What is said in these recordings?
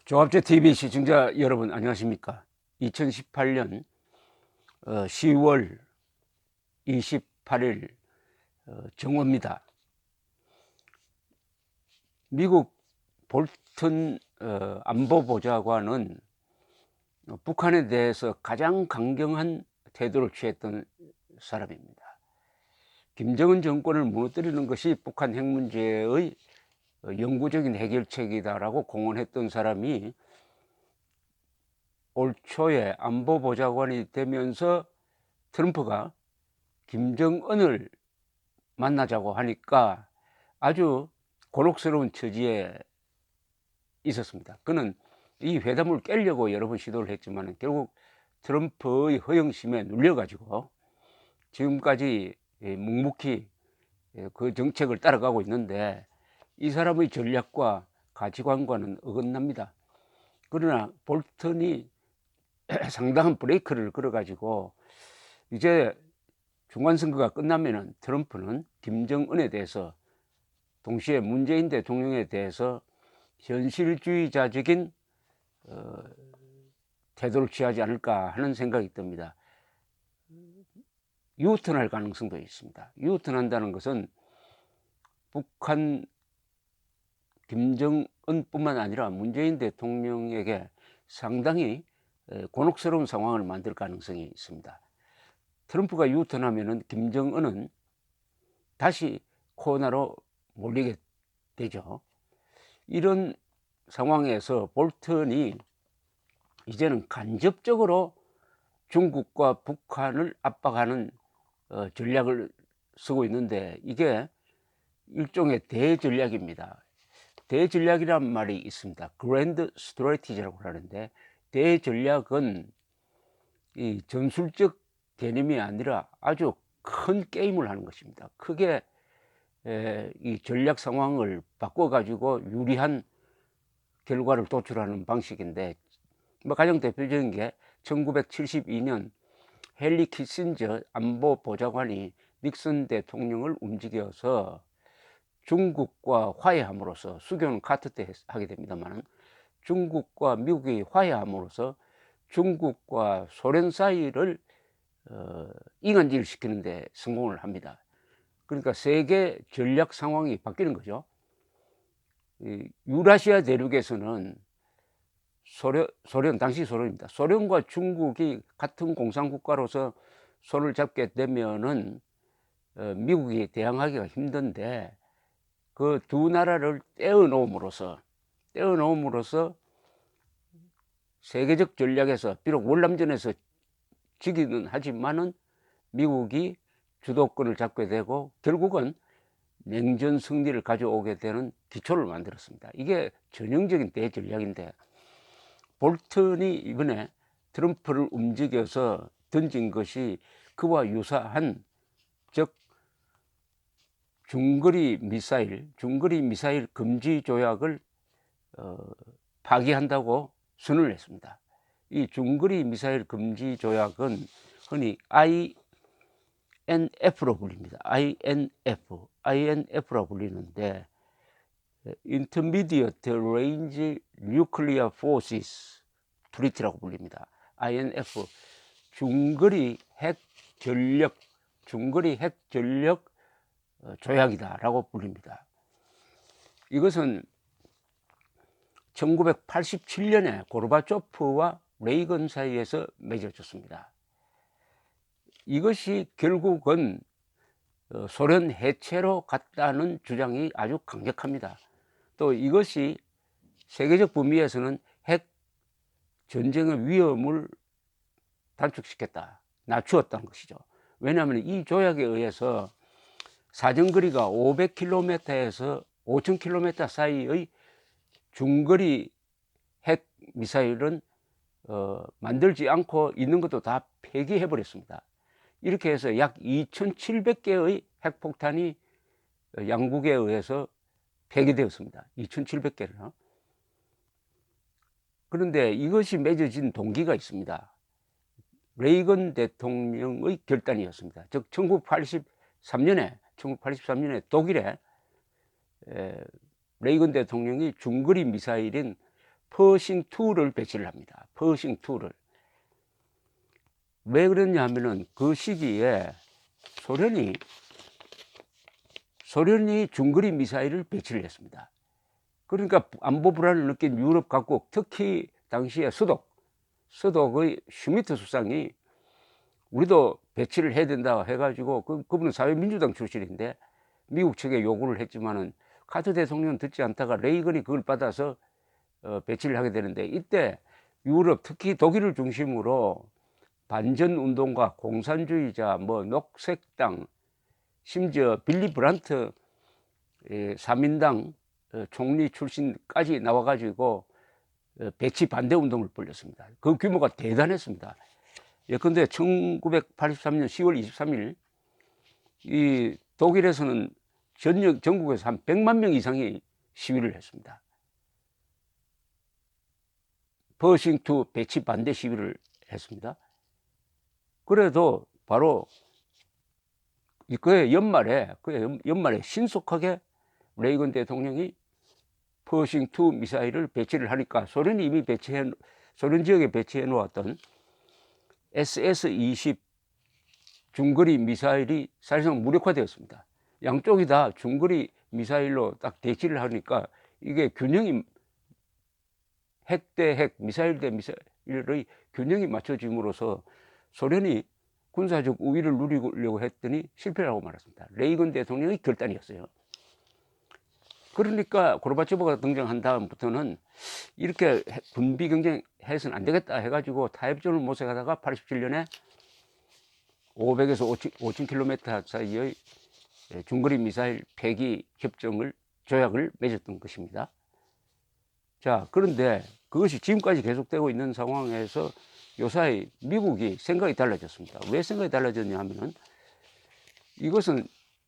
조합제 TV 시청자 여러분 안녕하십니까? 2018년 10월 28일 정오입니다. 미국 볼튼 안보보좌관은 북한에 대해서 가장 강경한 태도를 취했던 사람입니다. 김정은 정권을 무너뜨리는 것이 북한 핵 문제의 영구적인 해결책이다라고 공언했던 사람이 올 초에 안보보좌관이 되면서 트럼프가 김정은을 만나자고 하니까 아주 곤혹스러운 처지에 있었습니다. 그는 이 회담을 깨려고 여러 번 시도를 했지만 결국 트럼프의 허영심에 눌려가지고 지금까지 묵묵히 그 정책을 따라가고 있는데 이 사람의 전략과 가치관과는 어긋납니다. 그러나 볼턴이 상당한 브레이크를 걸어가지고 이제 중간선거가 끝나면은 트럼프는 김정은에 대해서 동시에 문재인 대통령에 대해서 현실주의자적인 태도를 취하지 않을까 하는 생각이 듭니다. 유턴할 가능성도 있습니다. 유턴한다는 것은 북한 김정은뿐만 아니라 문재인 대통령에게 상당히 곤혹스러운 상황을 만들 가능성이 있습니다. 트럼프가 유턴하면은 김정은은 다시 코너로 몰리게 되죠. 이런 상황에서 볼턴이 이제는 간접적으로 중국과 북한을 압박하는 전략을 쓰고 있는데 이게 일종의 대전략입니다. 대전략이란 말이 있습니다. 그랜드 스트래티지라고 하는데 대전략은 이 전술적 개념이 아니라 아주 큰 게임을 하는 것입니다. 크게 이 전략 상황을 바꿔가지고 유리한 결과를 도출하는 방식인데 가장 대표적인 게 1972년 헨리 키신저 안보보좌관이 닉슨 대통령을 움직여서 중국과 화해함으로써 수교는 카트 때 하게 됩니다만 중국과 미국이 화해함으로써 중국과 소련 사이를 이간질시키는 데 성공을 합니다. 그러니까 세계 전략 상황이 바뀌는 거죠. 유라시아 대륙에서는 당시 소련입니다. 소련과 중국이 같은 공산국가로서 손을 잡게 되면은 미국이 대항하기가 힘든데 그 두 나라를 떼어놓음으로써 세계적 전략에서 비록 월남전에서 지기는 하지만은 미국이 주도권을 잡게 되고 결국은 냉전 승리를 가져오게 되는 기초를 만들었습니다. 이게 전형적인 대전략인데 볼턴이 이번에 트럼프를 움직여서 던진 것이 그와 유사한 즉 중거리 미사일 금지 조약을 파기한다고 선언을 했습니다. 이 중거리 미사일 금지 조약은 흔히 INF로 불립니다. INF라고 불리는데 Intermediate Range Nuclear Forces Treaty라고 불립니다. INF 중거리 핵 전력 조약이다라고 불립니다. 이것은 1987년에 고르바초프와 레이건 사이에서 맺어졌습니다. 이것이 결국은 소련 해체로 갔다는 주장이 아주 강력합니다. 또 이것이 세계적 범위에서는 핵 전쟁의 위험을 단축시켰다, 낮추었다는 것이죠. 왜냐하면 이 조약에 의해서 사정거리가 500km에서 5000km 사이의 중거리 핵 미사일은 만들지 않고 있는 것도 다 폐기해 버렸습니다. 이렇게 해서 약 2700개의 핵폭탄이 양국에 의해서 폐기되었습니다. 2700개를. 그런데 이것이 맺어진 동기가 있습니다. 레이건 대통령의 결단이었습니다. 즉 1983년에 독일에 레이건 대통령이 중거리 미사일인 퍼싱2를 배치를 합니다. 퍼싱2를. 왜 그랬냐 하면은 그 시기에 소련이 중거리 미사일을 배치를 했습니다. 그러니까 안보 불안을 느낀 유럽 각국, 특히 당시에 서독의 슈미트 수상이 우리도 배치를 해야 된다 해가지고 그분은 사회민주당 출신인데 미국 측에 요구를 했지만은 카터 대통령은 듣지 않다가 레이건이 그걸 받아서 배치를 하게 되는데, 이때 유럽, 특히 독일을 중심으로 반전 운동가, 공산주의자, 녹색당, 심지어 빌리 브란트 3인당 총리 출신까지 나와가지고 배치 반대 운동을 벌였습니다. 그 규모가 대단했습니다. 예컨대 1983년 10월 23일 이 독일에서는 전국에서 한 100만 명 이상이 시위를 했습니다. 퍼싱2 배치 반대 시위를 했습니다. 그래도 바로 그의 연말에 신속하게 레이건 대통령이 퍼싱2 미사일을 배치를 하니까 소련이 이미 소련 지역에 배치해 놓았던 SS-20 중거리 미사일이 사실상 무력화되었습니다. 양쪽이 다 중거리 미사일로 딱 대치를 하니까 이게 균형이 핵 대 핵, 미사일 대 미사일의 균형이 맞춰짐으로써 소련이 군사적 우위를 누리려고 했더니 실패를 하고 말았습니다. 레이건 대통령의 결단이었어요. 그러니까 고르바초프가 등장한 다음부터는 이렇게 군비 경쟁해서는 안 되겠다 해가지고 타협점을 모색하다가 87년에 500에서 5,000km 사이의 중거리 미사일 폐기 조약을 맺었던 것입니다. 자, 그런데 그것이 지금까지 계속되고 있는 상황에서 요사이 미국이 생각이 달라졌습니다. 왜 생각이 달라졌냐 하면은 이것은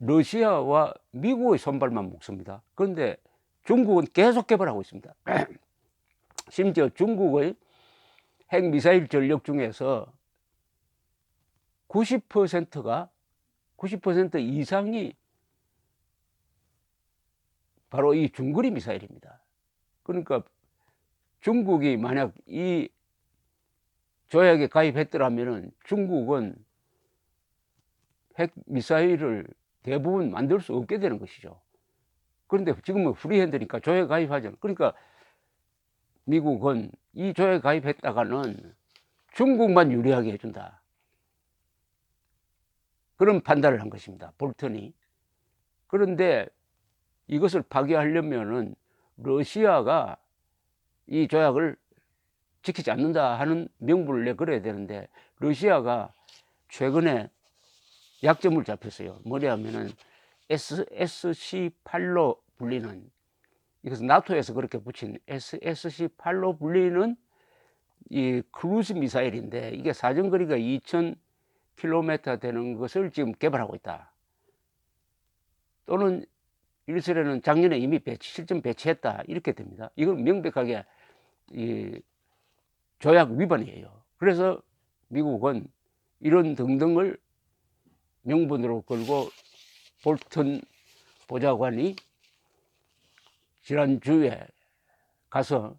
러시아와 미국의 손발만 묶습니다. 그런데 중국은 계속 개발하고 있습니다. 심지어 중국의 핵미사일 전력 중에서 90% 이상이 바로 이 중거리 미사일입니다. 그러니까 중국이 만약 이 조약에 가입했더라면은 중국은 핵미사일을 대부분 만들 수 없게 되는 것이죠. 그런데 지금은 프리핸드니까 조약에 가입하죠. 그러니까 미국은 이 조약에 가입했다가는 중국만 유리하게 해준다, 그런 판단을 한 것입니다, 볼턴이. 그런데 이것을 파기하려면은 러시아가 이 조약을 지키지 않는다 하는 명분을 내걸어야 되는데, 러시아가 최근에 약점을 잡혔어요. 뭐냐면은 SC8로 불리는, 이것은 나토에서 그렇게 붙인 SC8로 불리는 이 크루즈 미사일인데, 이게 사정거리가 2,000km 되는 것을 지금 개발하고 있다. 또는 이스라엘은 작년에 이미 실전 배치했다, 이렇게 됩니다. 이건 명백하게 이 조약 위반이에요. 그래서 미국은 이런 등등을 명분으로 걸고 볼턴 보좌관이 지난주에 가서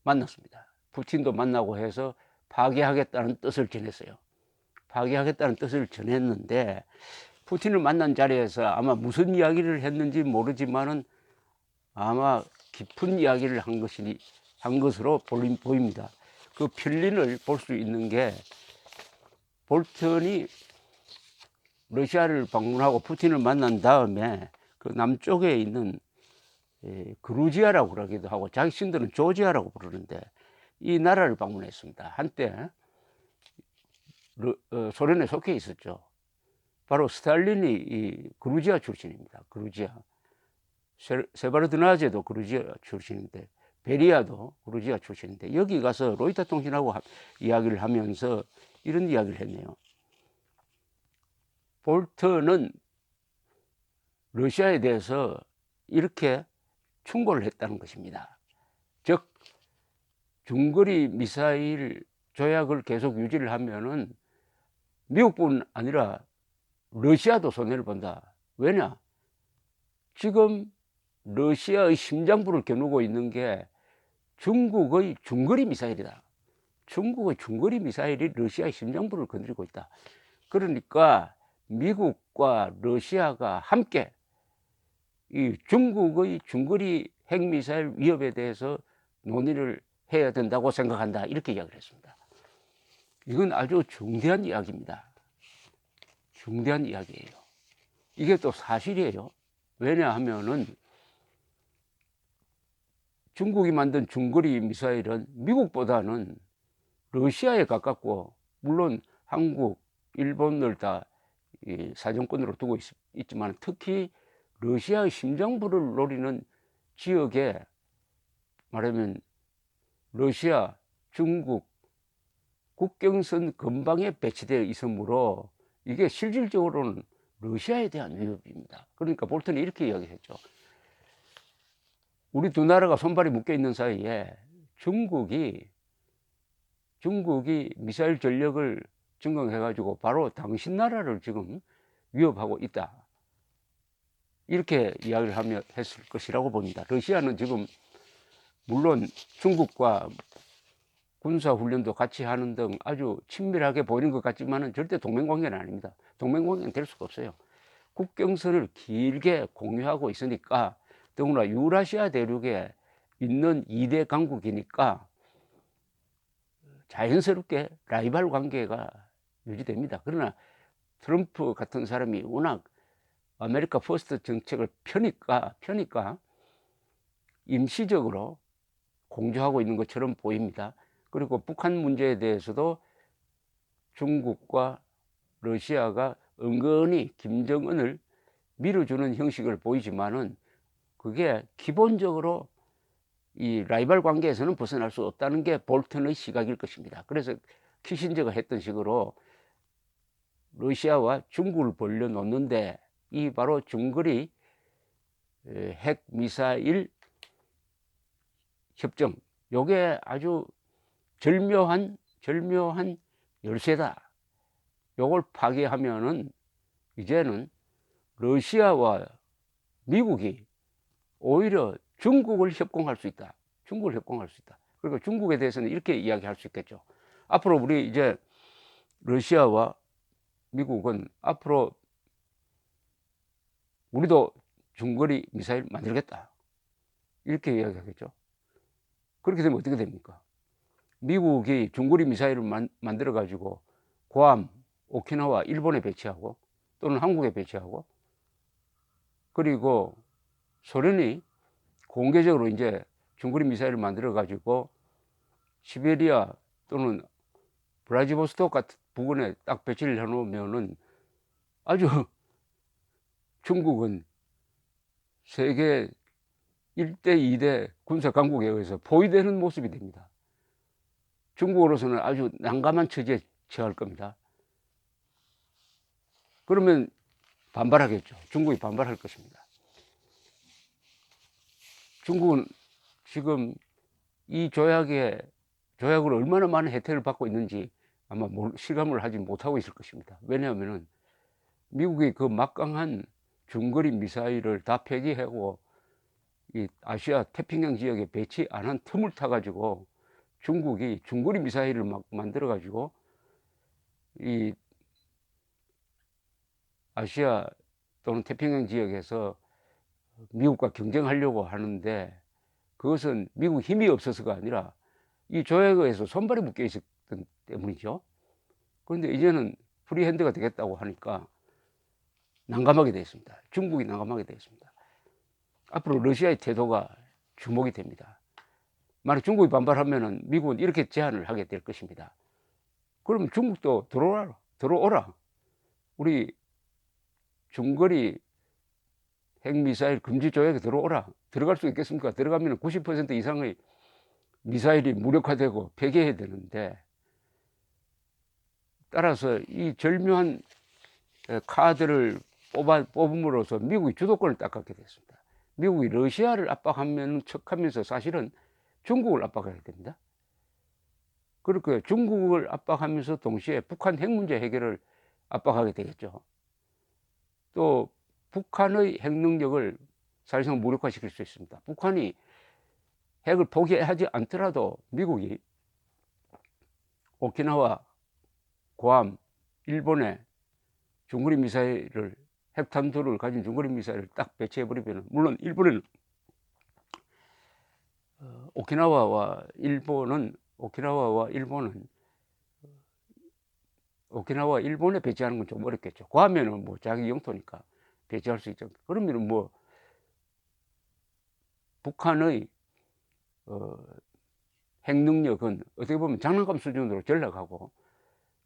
만났습니다. 푸틴도 만나고 해서 파괴하겠다는 뜻을 전했어요. 파괴하겠다는 뜻을 전했는데, 푸틴을 만난 자리에서 아마 무슨 이야기를 했는지 모르지만은 아마 깊은 이야기를 한 것으로 보입니다. 그 편린을 볼 수 있는 게, 볼턴이 러시아를 방문하고 푸틴을 만난 다음에 그 남쪽에 있는 그루지아라고 그러기도 하고 자신들은 조지아라고 부르는데 이 나라를 방문했습니다. 한때 소련에 속해 있었죠. 바로 스탈린이 이 그루지아 출신입니다. 그루지아. 세바르드나제도 그루지아 출신인데, 베리아도 그루지아 출신인데, 여기 가서 로이터 통신하고 이야기를 하면서 이런 이야기를 했네요. 볼턴은 러시아에 대해서 이렇게 충고를 했다는 것입니다. 즉, 중거리 미사일 조약을 계속 유지를 하면은 미국뿐 아니라 러시아도 손해를 본다. 왜냐? 지금 러시아의 심장부를 겨누고 있는 게 중국의 중거리 미사일이다. 중국의 중거리 미사일이 러시아의 심장부를 건드리고 있다. 그러니까 미국과 러시아가 함께 이 중국의 중거리 핵미사일 위협에 대해서 논의를 해야 된다고 생각한다. 이렇게 이야기를 했습니다. 이건 아주 중대한 이야기입니다. 중대한 이야기예요. 이게 또 사실이에요. 왜냐하면은 중국이 만든 중거리 미사일은 미국보다는 러시아에 가깝고, 물론 한국, 일본을 다 사정권으로 두고 있지만 특히 러시아의 심장부를 노리는 지역에 말하면 러시아, 중국 국경선 근방에 배치되어 있으므로 이게 실질적으로는 러시아에 대한 위협입니다. 그러니까 볼턴이 이렇게 이야기했죠. 우리 두 나라가 손발이 묶여 있는 사이에 중국이 미사일 전력을 증강해 가지고 바로 당신 나라를 지금 위협하고 있다. 이렇게 이야기를 했을 것이라고 봅니다. 러시아는 지금 물론 중국과 군사훈련도 같이 하는 등 아주 친밀하게 보이는 것 같지만 절대 동맹관계는 아닙니다. 동맹관계는 될 수가 없어요. 국경선을 길게 공유하고 있으니까, 더구나 유라시아 대륙에 있는 2대 강국이니까 자연스럽게 라이벌 관계가 유지됩니다. 그러나 트럼프 같은 사람이 워낙 아메리카 퍼스트 정책을 펴니까 임시적으로 공조하고 있는 것처럼 보입니다. 그리고 북한 문제에 대해서도 중국과 러시아가 은근히 김정은을 밀어주는 형식을 보이지만은 그게 기본적으로 이 라이벌 관계에서는 벗어날 수 없다는 게 볼턴의 시각일 것입니다. 그래서 키신저가 했던 식으로 러시아와 중국을 벌려놓는데 이 바로 중거리 핵 미사일 협정, 요게 아주 절묘한 열쇠다. 요걸 파괴하면은 이제는 러시아와 미국이 오히려 중국을 협공할 수 있다. 그러니까 중국에 대해서는 이렇게 이야기할 수 있겠죠. 앞으로 우리 이제 러시아와 미국은 앞으로 우리도 중거리 미사일 만들겠다. 이렇게 이야기하겠죠. 그렇게 되면 어떻게 됩니까? 미국이 중거리 미사일을 만들어 가지고 괌, 오키나와 일본에 배치하고 또는 한국에 배치하고, 그리고 소련이 공개적으로 이제 중거리 미사일을 만들어 가지고 시베리아 또는 블라디보스토크 같은 부근에 딱 배치를 해 놓으면은 아주 중국은 세계 1대 2대 군사 강국에 의해서 포위되는 모습이 됩니다. 중국으로서는 아주 난감한 처지에 처할 겁니다. 그러면 반발하겠죠. 중국이 반발할 것입니다. 중국은 지금 이 조약으로 얼마나 많은 혜택을 받고 있는지 아마 실감을 하지 못하고 있을 것입니다. 왜냐하면 미국이 그 막강한 중거리 미사일을 다 폐기하고 이 아시아 태평양 지역에 배치 안 한 틈을 타 가지고 중국이 중거리 미사일을 막 만들어 가지고 이 아시아 또는 태평양 지역에서 미국과 경쟁하려고 하는데, 그것은 미국 힘이 없어서가 아니라 이 조약에 의해서 손발이 묶여 있었기 때문이죠. 그런데 이제는 프리핸드가 되겠다고 하니까 난감하게 되어 있습니다. 중국이 난감하게 되어 있습니다. 앞으로 러시아의 태도가 주목이 됩니다. 만약 중국이 반발하면은 미국은 이렇게 제안을 하게 될 것입니다. 그러면 중국도 들어오라. 우리 중거리 핵미사일 금지 조약에 들어오라. 들어갈 수 있겠습니까? 들어가면 90% 이상의 미사일이 무력화되고 폐기해야 되는데, 따라서 이 절묘한 카드를 뽑음으로써 미국이 주도권을 딱 갖게 됐습니다. 미국이 러시아를 압박하면 척하면서 사실은 중국을 압박하게 됩니다. 그렇게 중국을 압박하면서 동시에 북한 핵 문제 해결을 압박하게 되겠죠. 또 북한의 핵 능력을 사실상 무력화시킬 수 있습니다. 북한이 핵을 포기하지 않더라도 미국이 오키나와, 괌, 일본에 중거리 미사일을, 핵탄두를 가진 중거리 미사일을 딱 배치해버리면, 물론 일본에는 오키나와와 일본에 배치하는 건 좀 어렵겠죠. 괌에는 뭐 자기 영토니까 배치할 수 있죠. 그러면 뭐 북한의 핵 능력은 어떻게 보면 장난감 수준으로 전락하고,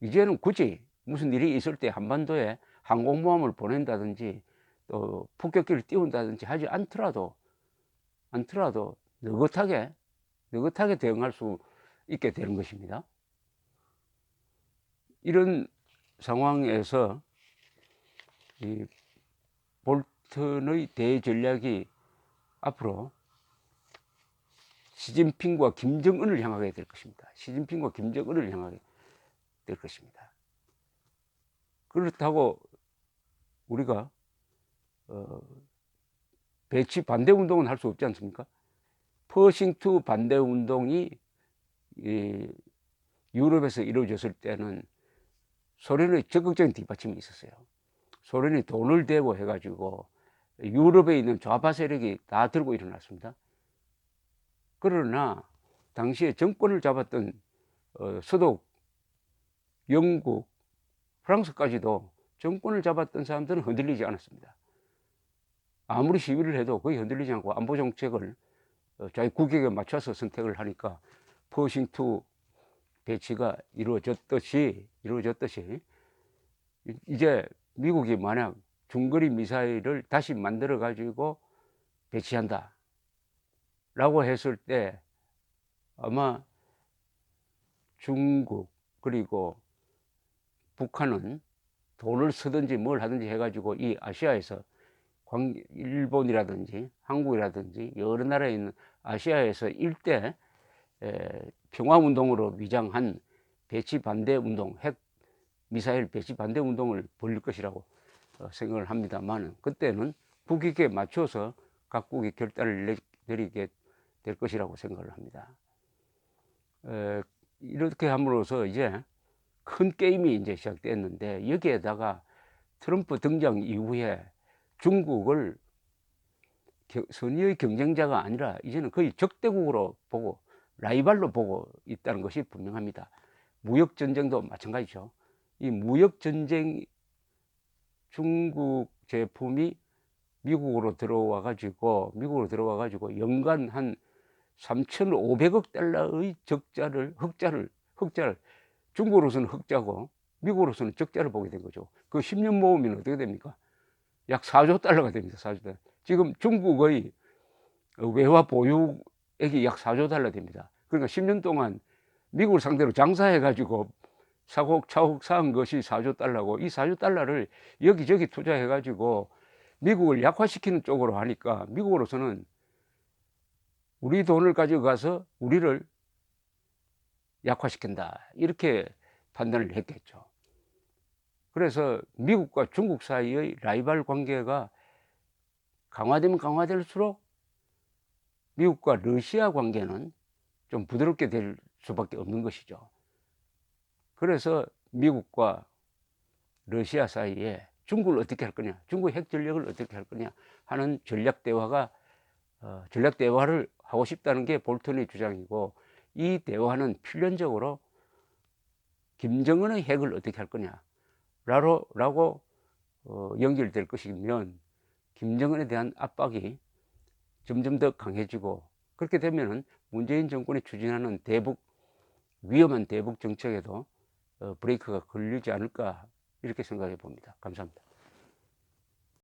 이제는 굳이 무슨 일이 있을 때 한반도에 항공모함을 보낸다든지 또 폭격기를 띄운다든지 하지 않더라도 느긋하게 대응할 수 있게 되는 것입니다. 이런 상황에서 이 볼턴의 대전략이 앞으로 시진핑과 김정은을 향하게 될 것입니다. 시진핑과 김정은을 향하게 될 것입니다. 그렇다고 우리가 배치 반대 운동은 할 수 없지 않습니까? 퍼싱2 반대 운동이 유럽에서 이루어졌을 때는 소련의 적극적인 뒷받침이 있었어요. 소련이 돈을 대고 해가지고 유럽에 있는 좌파 세력이 다 들고 일어났습니다. 그러나 당시에 정권을 잡았던 서독, 영국, 프랑스까지도 정권을 잡았던 사람들은 흔들리지 않았습니다. 아무리 시위를 해도 거의 흔들리지 않고 안보 정책을 자기 국익에 맞춰서 선택을 하니까 퍼싱2 배치가 이루어졌듯이 이제 미국이 만약 중거리 미사일을 다시 만들어 가지고 배치한다 라고 했을 때 아마 중국 그리고 북한은 돈을 쓰든지 뭘 하든지 해가지고 이 아시아에서 일본이라든지 한국이라든지 여러 나라에 있는 아시아에서 일대 평화운동으로 위장한 배치 반대 운동, 핵 미사일 배치 반대 운동을 벌일 것이라고 생각을 합니다만, 그때는 국익에 맞춰서 각국이 결단을 내리게 될 것이라고 생각을 합니다. 이렇게 함으로써 이제 큰 게임이 이제 시작됐는데, 여기에다가 트럼프 등장 이후에 중국을 선의의 경쟁자가 아니라 이제는 거의 적대국으로 보고 라이벌로 보고 있다는 것이 분명합니다. 무역전쟁도 마찬가지죠. 이 무역전쟁, 중국 제품이 미국으로 들어와 가지고 연간 한 3,500억 달러의 흑자를 중국으로서는 흑자고 미국으로서는 적자를 보게 된 거죠. 그 10년 모으면 어떻게 됩니까? 약 4조 달러가 됩니다. 4조 달러. 지금 중국의 외화 보유액이 약 4조 달러 됩니다. 그러니까 10년 동안 미국을 상대로 장사해 가지고 차곡차곡 쌓은 것이 4조 달러고, 이 4조 달러를 여기저기 투자해 가지고 미국을 약화시키는 쪽으로 하니까 미국으로서는 우리 돈을 가져가서 우리를 약화시킨다, 이렇게 판단을 했겠죠. 그래서 미국과 중국 사이의 라이벌 관계가 강화되면 강화될수록 미국과 러시아 관계는 좀 부드럽게 될 수밖에 없는 것이죠. 그래서 미국과 러시아 사이에 중국을 어떻게 할 거냐, 중국 핵 전력을 어떻게 할 거냐 하는 전략 대화를 하고 싶다는 게 볼턴의 주장이고, 이 대화는 필연적으로 김정은의 핵을 어떻게 할 거냐 라고 연결될 것이면, 김정은에 대한 압박이 점점 더 강해지고, 그렇게 되면은 문재인 정권이 추진하는 위험한 대북 정책에도 브레이크가 걸리지 않을까, 이렇게 생각해 봅니다. 감사합니다.